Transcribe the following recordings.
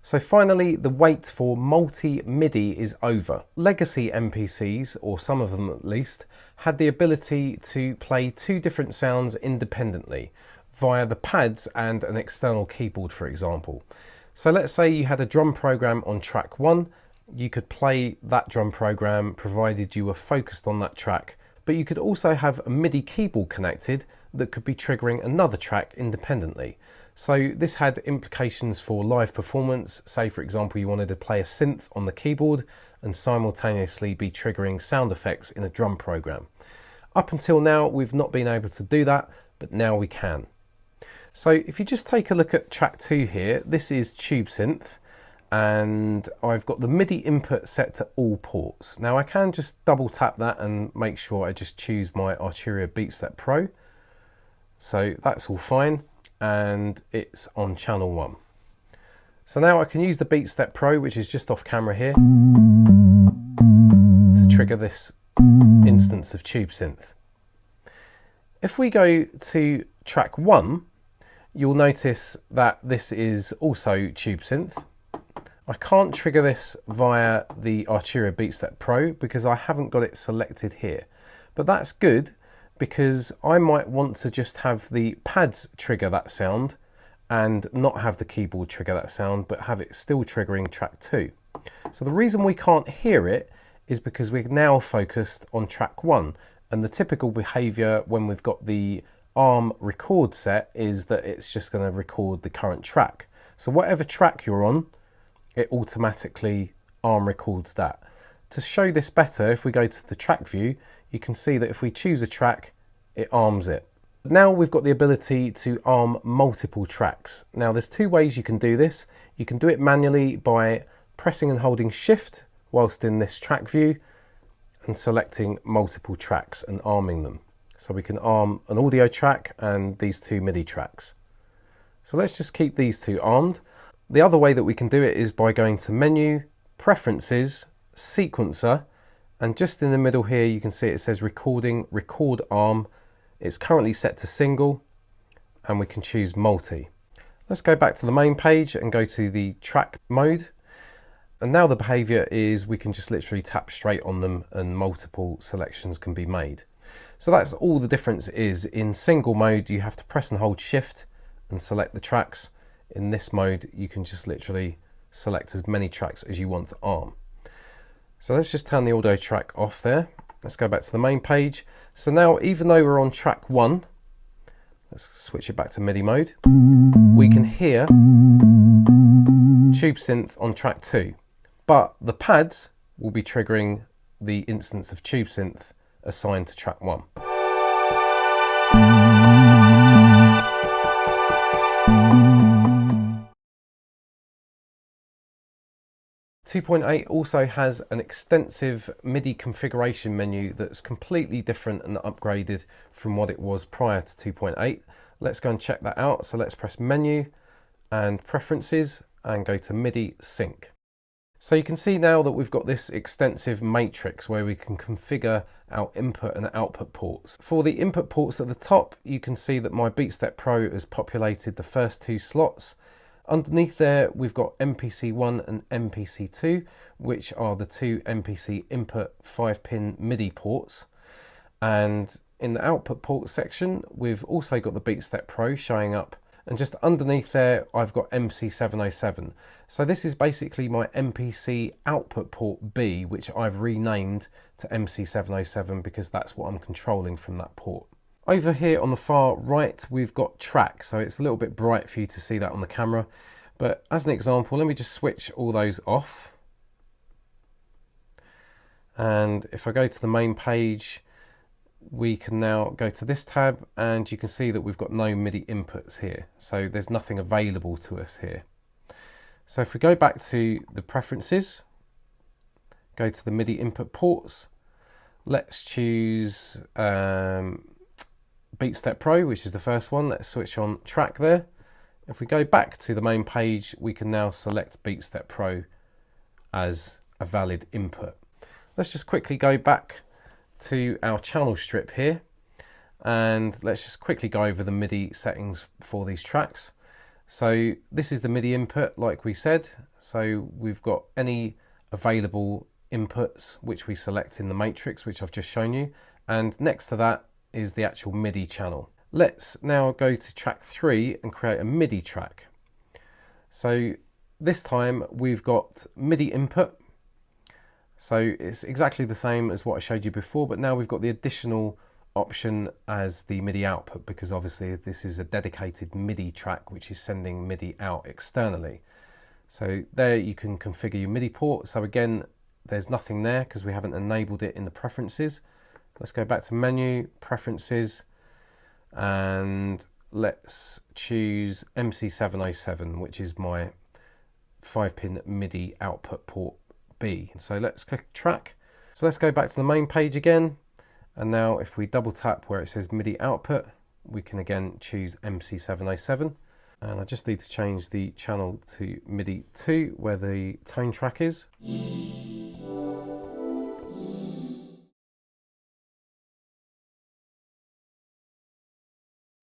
So finally, the wait for multi-MIDI is over. Legacy MPCs, or some of them at least, had the ability to play two different sounds independently via the pads and an external keyboard, for example. So let's say you had a drum program on track 1, you could play that drum program provided you were focused on that track, but you could also have a MIDI keyboard connected that could be triggering another track independently. So this had implications for live performance. Say for example you wanted to play a synth on the keyboard and simultaneously be triggering sound effects in a drum program. Up until now we've not been able to do that, but now we can. So if you just take a look at track 2 here, this is Tube Synth and I've got the MIDI input set to all ports. Now I can just double tap that and make sure I just choose my Arturia BeatStep Pro. So that's all fine. And it's on channel 1. So now I can use the BeatStep Pro, which is just off camera here, to trigger this instance of Tube Synth. If we go to track 1, you'll notice that this is also Tube Synth. I can't trigger this via the Arturia BeatStep Pro because I haven't got it selected here, but that's good, because I might want to just have the pads trigger that sound and not have the keyboard trigger that sound, but have it still triggering track 2. So the reason we can't hear it is because we're now focused on track 1, and the typical behavior when we've got the ARM record set is that it's just going to record the current track. So whatever track you're on, it automatically ARM records that. To show this better, if we go to the track view, you can see that if we choose a track, it arms it. Now we've got the ability to arm multiple tracks. Now there's two ways you can do this. You can do it manually by pressing and holding Shift whilst in this track view and selecting multiple tracks and arming them. So we can arm an audio track and these two MIDI tracks. So let's just keep these two armed. The other way that we can do it is by going to Menu, Preferences, Sequencer, and just in the middle here you can see it says Recording, Record Arm. It's currently set to single and we can choose multi. Let's go back to the main page and go to the track mode. And now the behavior is we can just literally tap straight on them and multiple selections can be made. So that's all the difference is. In single mode you have to press and hold Shift and select the tracks. In this mode you can just literally select as many tracks as you want to arm. So let's just turn the audio track off there. Let's go back to the main page. So now, even though we're on track 1, let's switch it back to MIDI mode, we can hear Tube Synth on track 2, but the pads will be triggering the instance of Tube Synth assigned to track 1. 2.8 also has an extensive MIDI configuration menu that's completely different and upgraded from what it was prior to 2.8. Let's go and check that out. So let's press Menu and Preferences and go to MIDI Sync. So you can see now that we've got this extensive matrix where we can configure our input and output ports. For the input ports at the top, you can see that my BeatStep Pro has populated the first 2 slots. Underneath there, we've got MPC 1 and MPC 2, which are the 2 MPC input 5-pin MIDI ports. And in the output port section, we've also got the BeatStep Pro showing up. And just underneath there, I've got MC 707. So this is basically my MPC output port B, which I've renamed to MC 707 because that's what I'm controlling from that port. Over here on the far right, we've got track, so it's a little bit bright for you to see that on the camera. But as an example, let me just switch all those off. And if I go to the main page, we can now go to this tab and you can see that we've got no MIDI inputs here. So there's nothing available to us here. So if we go back to the preferences, go to the MIDI input ports, let's choose BeatStep Pro, which is the first one. Let's switch on track there. If we go back to the main page, we can now select BeatStep Pro as a valid input. Let's just quickly go back to our channel strip here and let's just quickly go over the MIDI settings for these tracks. So this is the MIDI input, like we said. So we've got any available inputs which we select in the matrix, which I've just shown you. And next to that is the actual MIDI channel. Let's now go to track 3 and create a MIDI track. So this time we've got MIDI input. So it's exactly the same as what I showed you before, but now we've got the additional option as the MIDI output, because obviously this is a dedicated MIDI track which is sending MIDI out externally. So there you can configure your MIDI port. So again, there's nothing there because we haven't enabled it in the preferences. Let's go back to menu, preferences, and let's choose MC707, which is my 5-pin MIDI output port B. So let's click track. So let's go back to the main page again. And now if we double tap where it says MIDI output, we can again choose MC707. And I just need to change the channel to MIDI 2 where the tone track is.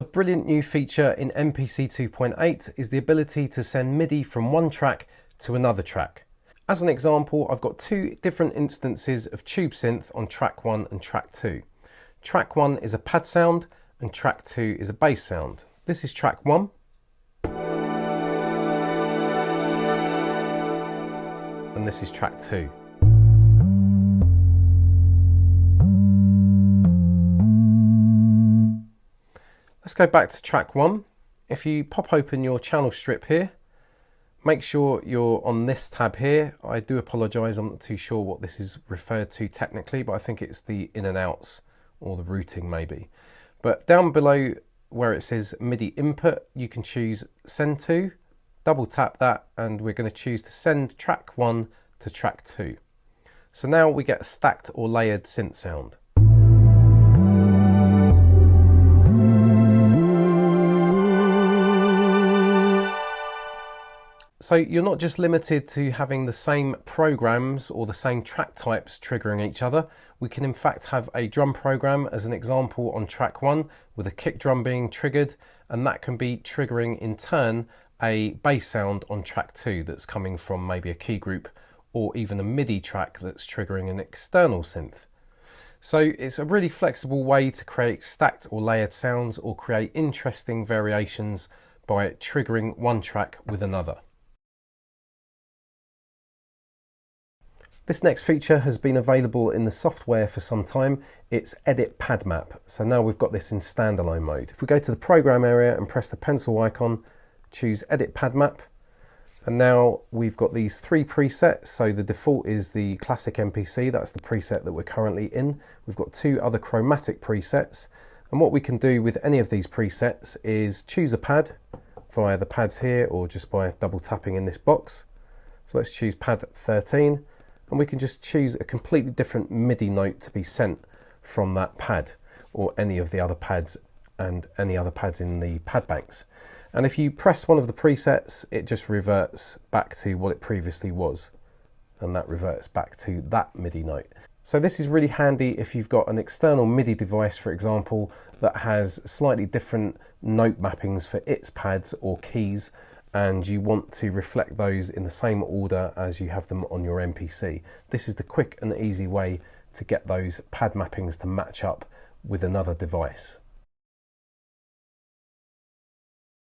A brilliant new feature in MPC 2.8 is the ability to send MIDI from one track to another track. As an example, I've got 2 different instances of tube synth on track 1 and track 2. Track 1 is a pad sound and track 2 is a bass sound. This is track 1. And this is track 2. Let's go back to track 1. If you pop open your channel strip here, make sure you're on this tab here. I do apologise, I'm not too sure what this is referred to technically, but I think it's the in and outs or the routing maybe. But down below where it says MIDI input, you can choose send to, double tap that, and we're going to choose to send track 1 to track 2. So now we get a stacked or layered synth sound. So you're not just limited to having the same programs or the same track types triggering each other. We can in fact have a drum program as an example on track 1 with a kick drum being triggered, and that can be triggering in turn a bass sound on track 2 that's coming from maybe a key group, or even a MIDI track that's triggering an external synth. So it's a really flexible way to create stacked or layered sounds or create interesting variations by triggering one track with another. This next feature has been available in the software for some time. It's Edit Pad Map. So now we've got this in standalone mode. If we go to the program area and press the pencil icon, choose Edit Pad Map, and now we've got these 3 presets. So the default is the classic MPC, that's the preset that we're currently in. We've got 2 other chromatic presets, and what we can do with any of these presets is choose a pad via the pads here or just by double tapping in this box. So let's choose pad 13. And we can just choose a completely different MIDI note to be sent from that pad or any of the other pads and any other pads in the pad banks. And if you press one of the presets, it just reverts back to what it previously was. And that reverts back to that MIDI note. So this is really handy if you've got an external MIDI device, for example, that has slightly different note mappings for its pads or keys, and you want to reflect those in the same order as you have them on your MPC. This is the quick and easy way to get those pad mappings to match up with another device.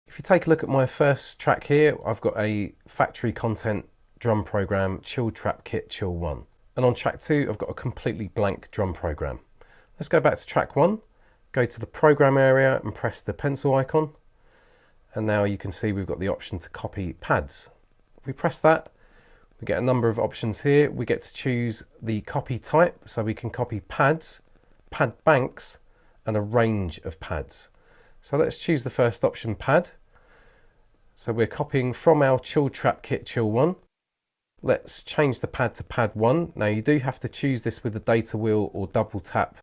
If you take a look at my first track here, I've got a factory content drum program, Chill Trap Kit Chill 1. And on track 2, I've got a completely blank drum program. Let's go back to track 1, go to the program area and press the pencil icon. And now you can see we've got the option to copy pads. If we press that, we get a number of options here. We get to choose the copy type, so we can copy pads, pad banks, and a range of pads. So let's choose the first option, pad. So we're copying from our Chill Trap Kit Chill 1. Let's change the pad to pad 1. Now you do have to choose this with the data wheel or double tap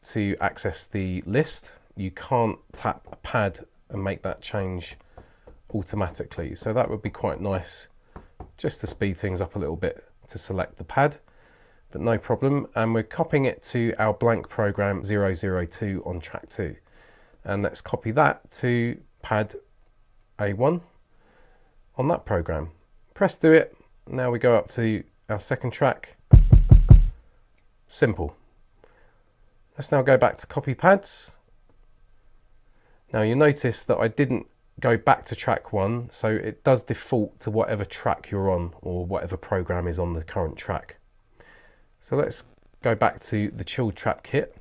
to access the list. You can't tap a pad and make that change automatically. So that would be quite nice just to speed things up a little bit to select the pad, but no problem. And we're copying it to our blank program 002 on track 2. And let's copy that to pad A1 on that program. Press do it. Now we go up to our second track. Simple. Let's now go back to copy pads. Now you notice that I didn't go back to track 1, so it does default to whatever track you're on or whatever program is on the current track. So let's go back to the chilled trap kit.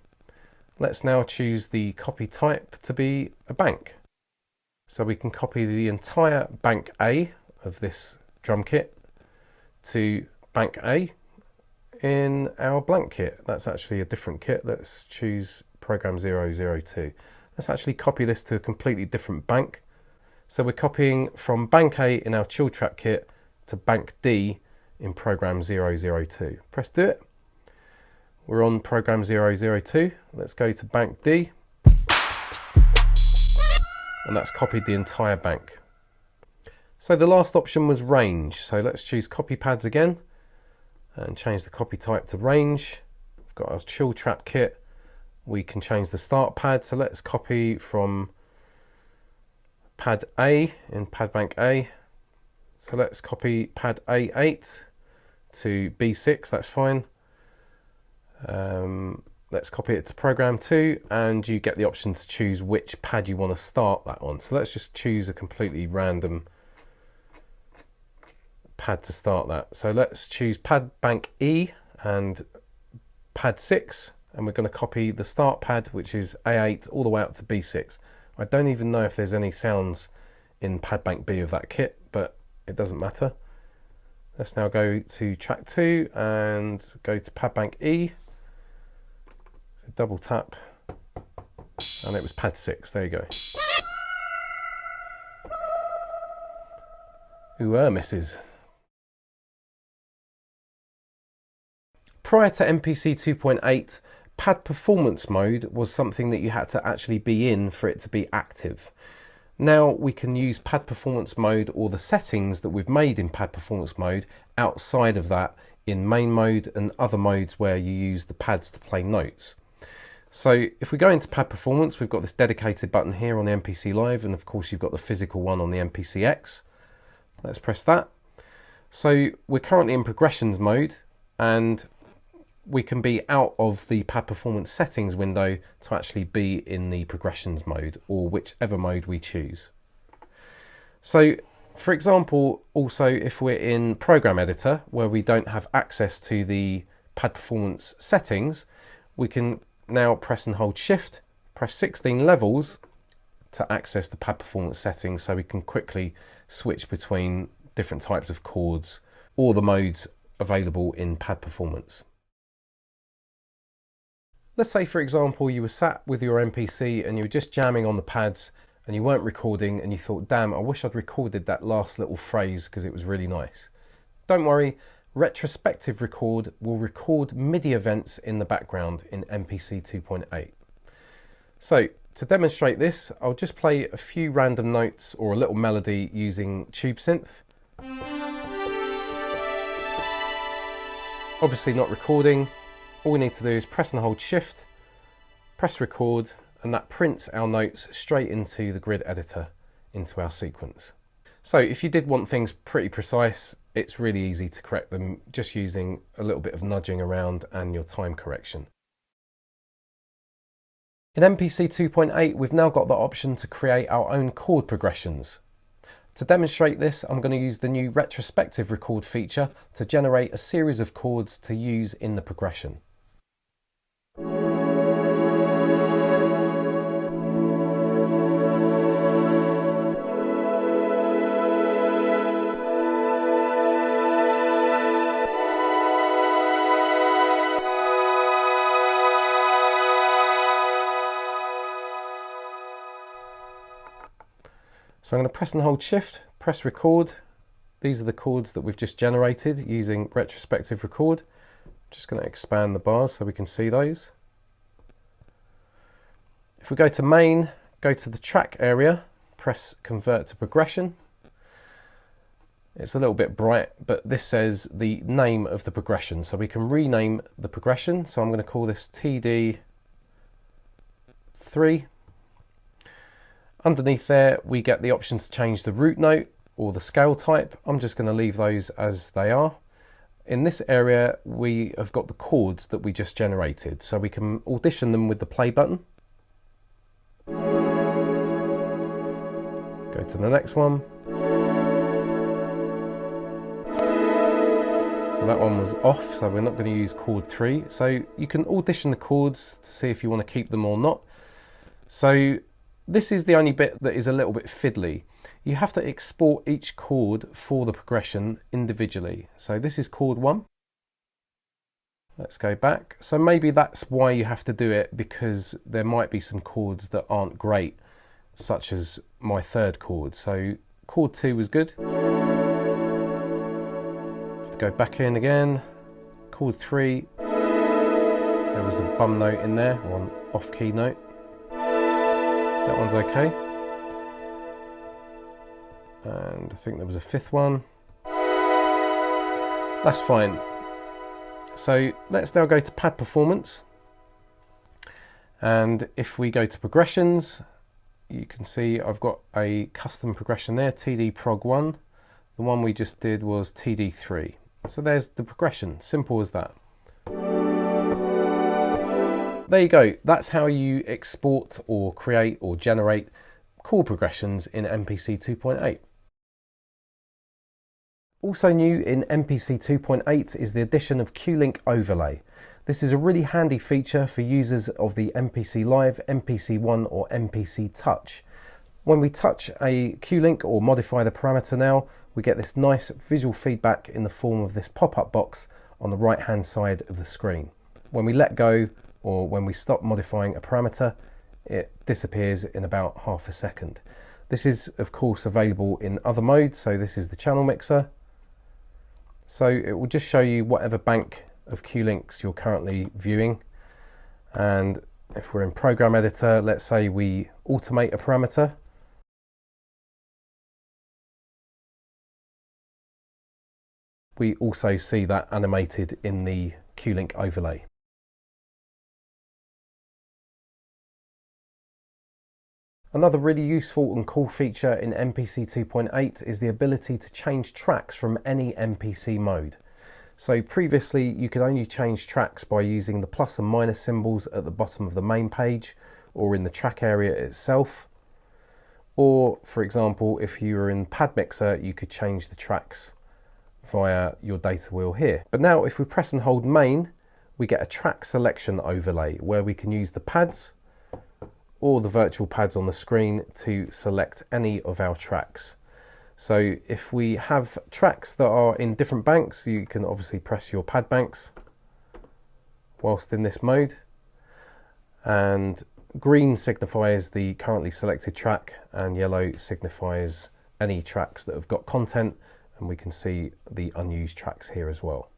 Let's now choose the copy type to be a bank. So we can copy the entire bank A of this drum kit to bank A in our blank kit. That's actually a different kit. Let's choose program 002. Let's actually copy this to a completely different bank. So we're copying from bank A in our chill trap kit to bank D in program 002. Press do it. We're on program 002. Let's go to bank D. And that's copied the entire bank. So the last option was range. So let's choose copy pads again and change the copy type to range. We've got our chill trap kit. We can change the start pad. So let's copy from pad A in pad bank A. So let's copy pad A8 to B6, that's fine. Let's copy it to program 2, and you get the option to choose which pad you want to start that on. So let's just choose a completely random pad to start that. So let's choose pad bank E and pad 6, and we're going to copy the start pad, which is A8, all the way up to B6. I don't even know if there's any sounds in pad bank B of that kit, but it doesn't matter. Let's now go to track 2 and go to pad bank E. So double tap, and it was pad 6. There you go. Ooh, misses. Prior to MPC 2.8, pad performance mode was something that you had to actually be in for it to be active. Now we can use pad performance mode or the settings that we've made in pad performance mode outside of that in main mode and other modes where you use the pads to play notes. So if we go into pad performance, we've got this dedicated button here on the MPC Live, and of course you've got the physical one on the MPC X. Let's press that. So we're currently in progressions mode, and we can be out of the pad performance settings window to actually be in the progressions mode, or whichever mode we choose. So for example, also if we're in program editor where we don't have access to the pad performance settings, we can now press and hold shift, press 16 levels to access the pad performance settings, so we can quickly switch between different types of chords or the modes available in pad performance. Let's say, for example, you were sat with your MPC and you were just jamming on the pads and you weren't recording, and you thought, damn, I wish I'd recorded that last little phrase because it was really nice. Don't worry, retrospective record will record MIDI events in the background in MPC 2.8. So to demonstrate this, I'll just play a few random notes or a little melody using tube synth. Obviously not recording. All we need to do is press and hold shift, press record, and that prints our notes straight into the grid editor, into our sequence. So if you did want things pretty precise, it's really easy to correct them just using a little bit of nudging around and your time correction. In MPC 2.8, we've now got the option to create our own chord progressions. To demonstrate this, I'm going to use the new retrospective record feature to generate a series of chords to use in the progression. So I'm going to press and hold shift, press record. These are the chords that we've just generated using retrospective record. I'm just going to expand the bars so we can see those. If we go to main, go to the track area, press convert to progression. It's a little bit bright, but this says the name of the progression, so we can rename the progression. So I'm going to call this TD3. Underneath there, we get the option to change the root note or the scale type. I'm just going to leave those as they are. In this area, we have got the chords that we just generated, so we can audition them with the play button. Go to the next one. So that one was off, so we're not going to use chord 3. So you can audition the chords to see if you want to keep them or not. So this is the only bit that is a little bit fiddly. You have to export each chord for the progression individually. So this is chord 1. Let's go back. So maybe that's why you have to do it, because there might be some chords that aren't great, such as my third chord. So chord 2 was good. Have to go back in again. Chord 3. There was a bum note in there, or an off-key note. That one's okay. And I think there was a 5th one. That's fine. So let's now go to pad performance. And if we go to progressions, you can see I've got a custom progression there, TD prog 1. The one we just did was TD 3. So there's the progression, simple as that. There you go, that's how you export or create or generate chord progressions in MPC 2.8. Also new in MPC 2.8 is the addition of Q-Link overlay. This is a really handy feature for users of the MPC Live, MPC 1 or MPC Touch. When we touch a Q-Link or modify the parameter now, we get this nice visual feedback in the form of this pop-up box on the right hand side of the screen. When we let go or when we stop modifying a parameter, it disappears in about half a second. This is of course available in other modes, so this is the channel mixer. So it will just show you whatever bank of Q-Links you're currently viewing. And if we're in Program Editor, let's say we automate a parameter. We also see that animated in the Q-Link overlay. Another really useful and cool feature in MPC 2.8 is the ability to change tracks from any MPC mode. So previously you could only change tracks by using the plus and minus symbols at the bottom of the main page or in the track area itself. Or for example, if you were in Pad Mixer, you could change the tracks via your data wheel here. But now if we press and hold main, we get a track selection overlay where we can use the pads or the virtual pads on the screen to select any of our tracks. So if we have tracks that are in different banks, you can obviously press your pad banks whilst in this mode. And green signifies the currently selected track and yellow signifies any tracks that have got content, and we can see the unused tracks here as well.